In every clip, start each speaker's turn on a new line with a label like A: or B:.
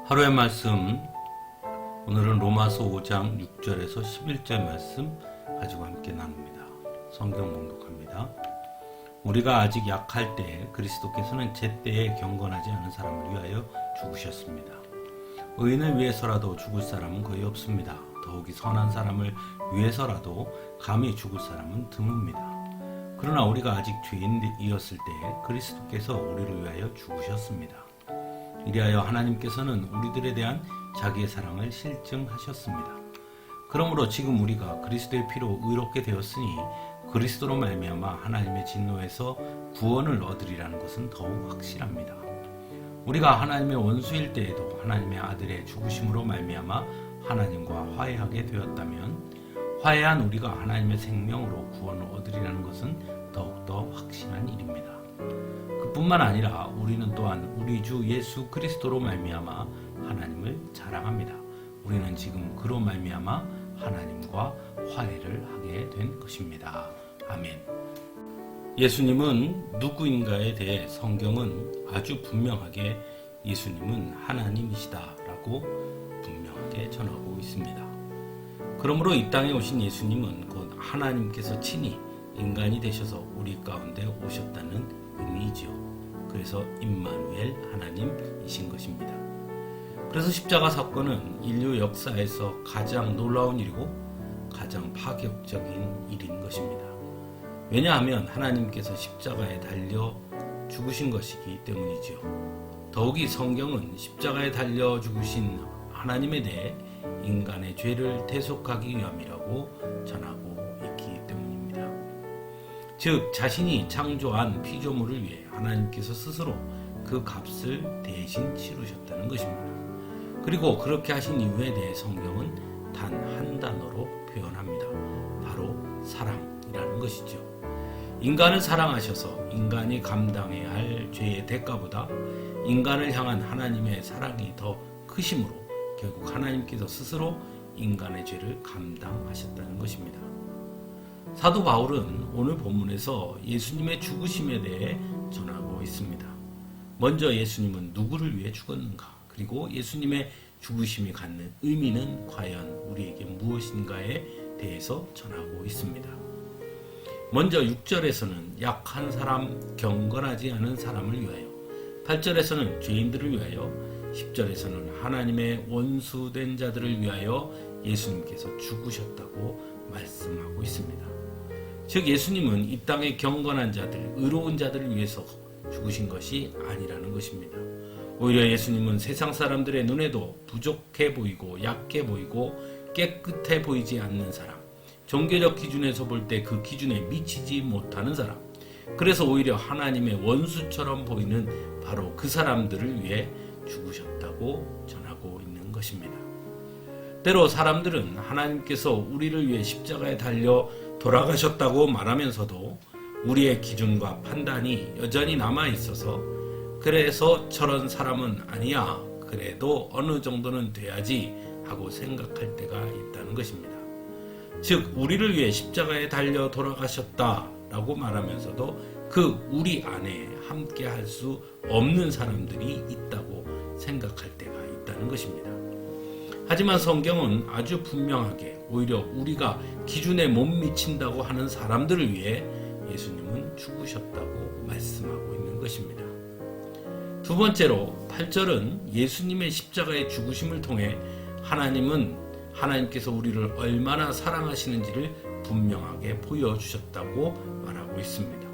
A: 하루의 말씀, 오늘은 로마서 5장 6절에서 11절 말씀 가지고 함께 나눕니다. 성경 봉독합니다. 우리가 아직 약할 때 그리스도께서는 제때에 경건하지 않은 사람을 위하여 죽으셨습니다. 의인을 위해서라도 죽을 사람은 거의 없습니다. 더욱이 선한 사람을 위해서라도 감히 죽을 사람은 드뭅니다. 그러나 우리가 아직 죄인이었을 때 그리스도께서 우리를 위하여 죽으셨습니다. 이리하여 하나님께서는 우리들에 대한 자기의 사랑을 실증하셨습니다. 그러므로 지금 우리가 그리스도의 피로 의롭게 되었으니 그리스도로 말미암아 하나님의 진노에서 구원을 얻으리라는 것은 더욱 확실합니다. 우리가 하나님의 원수일 때에도 하나님의 아들의 죽으심으로 말미암아 하나님과 화해하게 되었다면 화해한 우리가 하나님의 생명으로 구원을 얻으리라는 것은 더욱더 확실한 일입니다. 그뿐만 아니라 우리는 또한 우리 주 예수 그리스도로 말미암아 하나님을 자랑합니다. 우리는 지금 그로 말미암아 하나님과 화해를 하게 된 것입니다. 아멘. 예수님은 누구인가에 대해 성경은 아주 분명하게 예수님은 하나님이시다라고 분명하게 전하고 있습니다. 그러므로 이 땅에 오신 예수님은 곧 하나님께서 친히 인간이 되셔서 우리 가운데 오셨다는 의미이지요. 그래서 임마누엘 하나님이신 것입니다. 그래서 십자가 사건은 인류 역사에서 가장 놀라운 일이고 가장 파격적인 일인 것입니다. 왜냐하면 하나님께서 십자가에 달려 죽으신 것이기 때문이지요. 더욱이 성경은 십자가에 달려 죽으신 하나님에 대해 인간의 죄를 대속하기 위함이라고 전하고 있기 때문입니다. 즉 자신이 창조한 피조물을 위해 하나님께서 스스로 그 값을 대신 치르셨다는 것입니다. 그리고 그렇게 하신 이유에 대해 성경은 단 한 단어로 표현합니다. 바로 사랑이라는 것이죠. 인간을 사랑하셔서 인간이 감당해야 할 죄의 대가보다 인간을 향한 하나님의 사랑이 더 크심으로 결국 하나님께서 스스로 인간의 죄를 감당하셨다는 것입니다. 사도 바울은 오늘 본문에서 예수님의 죽으심에 대해 전하고 있습니다. 먼저 예수님은 누구를 위해 죽었는가? 그리고 예수님의 죽으심이 갖는 의미는 과연 우리에게 무엇인가에 대해서 전하고 있습니다. 먼저 6절에서는 약한 사람, 경건하지 않은 사람을 위하여, 8절에서는 죄인들을 위하여, 10절에서는 하나님의 원수된 자들을 위하여 예수님께서 죽으셨다고 말씀하고 있습니다. 즉 예수님은 이 땅의 경건한 자들, 의로운 자들을 위해서 죽으신 것이 아니라는 것입니다. 오히려 예수님은 세상 사람들의 눈에도 부족해 보이고 약해 보이고 깨끗해 보이지 않는 사람, 종교적 기준에서 볼 때 그 기준에 미치지 못하는 사람, 그래서 오히려 하나님의 원수처럼 보이는 바로 그 사람들을 위해 죽으셨다고 전하고 있는 것입니다. 때로 사람들은 하나님께서 우리를 위해 십자가에 달려 돌아가셨다고 말하면서도 우리의 기준과 판단이 여전히 남아있어서 그래서 저런 사람은 아니야, 그래도 어느 정도는 돼야지 하고 생각할 때가 있다는 것입니다. 즉 우리를 위해 십자가에 달려 돌아가셨다라고 말하면서도 그 우리 안에 함께 할 수 없는 사람들이 있다고 생각할 때가 있다는 것입니다. 하지만 성경은 아주 분명하게 오히려 우리가 기준에 못 미친다고 하는 사람들을 위해 예수님은 죽으셨다고 말씀하고 있는 것입니다. 두 번째로 8절은 예수님의 십자가의 죽으심을 통해 하나님께서 우리를 얼마나 사랑하시는지를 분명하게 보여주셨다고 말하고 있습니다.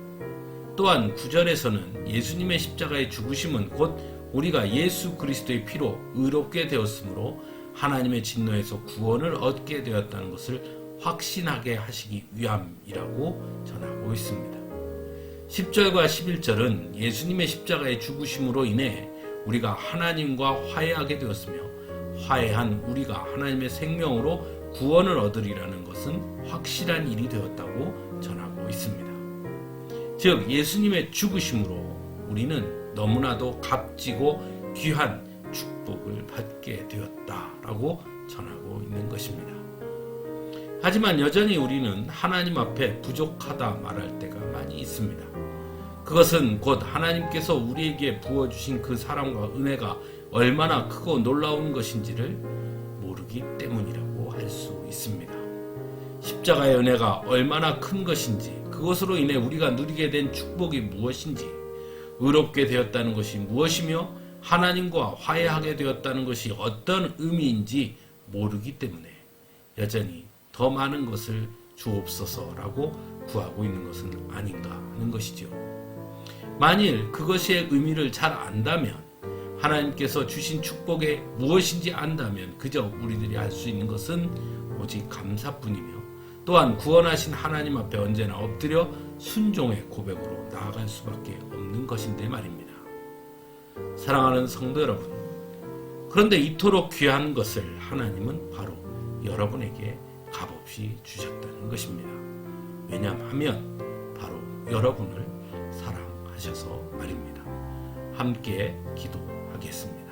A: 또한 9절에서는 예수님의 십자가의 죽으심은 곧 우리가 예수 그리스도의 피로 의롭게 되었으므로 하나님의 진노에서 구원을 얻게 되었다는 것을 확신하게 하시기 위함이라고 전하고 있습니다. 10절과 11절은 예수님의 십자가의 죽으심으로 인해 우리가 하나님과 화해하게 되었으며 화해한 우리가 하나님의 생명으로 구원을 얻으리라는 것은 확실한 일이 되었다고 전하고 있습니다. 즉 예수님의 죽으심으로 우리는 너무나도 값지고 귀한 축복을 받게 되었다라고 전하고 있는 것입니다. 하지만 여전히 우리는 하나님 앞에 부족하다 말할 때가 많이 있습니다. 그것은 곧 하나님께서 우리에게 부어주신 그 사랑과 은혜가 얼마나 크고 놀라운 것인지를 모르기 때문이라고 할 수 있습니다. 십자가의 은혜가 얼마나 큰 것인지, 그것으로 인해 우리가 누리게 된 축복이 무엇인지, 의롭게 되었다는 것이 무엇이며 하나님과 화해하게 되었다는 것이 어떤 의미인지 모르기 때문에 여전히 더 많은 것을 주옵소서라고 구하고 있는 것은 아닌가 하는 것이죠. 만일 그것의 의미를 잘 안다면, 하나님께서 주신 축복이 무엇인지 안다면 그저 우리들이 할 수 있는 것은 오직 감사뿐이며, 또한 구원하신 하나님 앞에 언제나 엎드려 순종의 고백으로 나아갈 수밖에 없는 것인데 말입니다. 사랑하는 성도 여러분, 그런데 이토록 귀한 것을 하나님은 바로 여러분에게 값없이 주셨다는 것입니다. 왜냐하면 바로 여러분을 사랑하셔서 말입니다. 함께 기도하겠습니다.